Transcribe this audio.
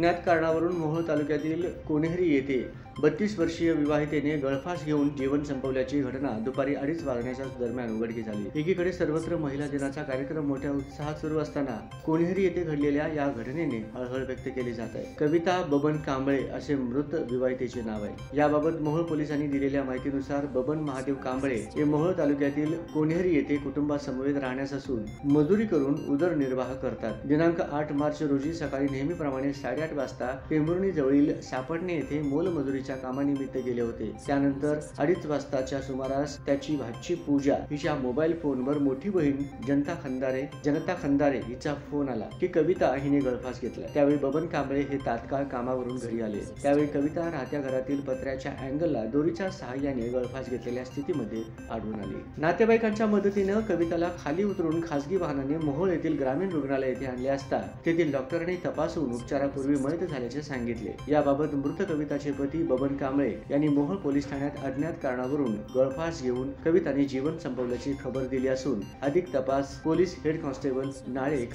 अज्ञात कारणावरून मोहोळ तालुक्यातील कोणेहरी येथे 32 वर्षीय विवाहितेने गळफास घेऊन जीवन संपवल्याची घटना दुपारी 2:30 वाजण्याच्या दरम्यान उघडकीस आली। एकीकडे सर्वत्र महिला दिनाचा कार्यक्रम मोठ्या उत्साहात सुरू असताना कोणेहरी येथे घडलेल्या या घटनेने हळहळ व्यक्त केली जात आहे। कविता बबन कांबळे असे मृत विवाहितेचे नाव आहे। याबाबत मोहोळ पोलिसांनी दिलेल्या माहितीनुसार बबन महादेव कांबळे हे मोहोळ तालुक्यातील कोणेहरी येथे कुटुंबासमवेत राहण्यास असून मजुरी करून उदरनिर्वाह करतात। दिनांक 8 मार्च रोजी सकाळी नेहमीप्रमाणे 8:30 वाजता टेंभुर्णी जवळील सापटणे येथे मोलमजुरीच्या कामानिमित्त गेले होते। त्यानंतर 2:30 वाजताच्या सुमारास त्याची भाची पूजा हिच्या मोबाईल फोनवर मोठी बहीण जनता खंदारे हिचा फोन आला की कविता हिने गळफास घेतला। त्यावेळी बबन कांबळे हे तात्काळ कामावरून घरी आले। त्यावेळी कविता राहत्या घरातील पत्र्याच्या अँगलला दोरीच्या सहाय्याने गळफास घेतलेल्या स्थितीमध्ये आढळून आली। नातेवाईकांच्या मदतीने कविताला खाली उतरून खासगी वाहनाने मोहोळ येथील ग्रामीण रुग्णालय येथे आणले असता तेथील डॉक्टरांनी तपासून उपचारापूर्वी मयत झाल्याचे सांगितले। याबाबत मृत कविताचे पती बबन कांबळे यांनी मोहोळ पोलीस ठाण्यात अज्ञात कारणावरून गळफास घेऊन कविताने जीवन संपवल्याची खबर दिली असून अधिक तपास पोलीस हेड कॉन्स्टेबल नाळे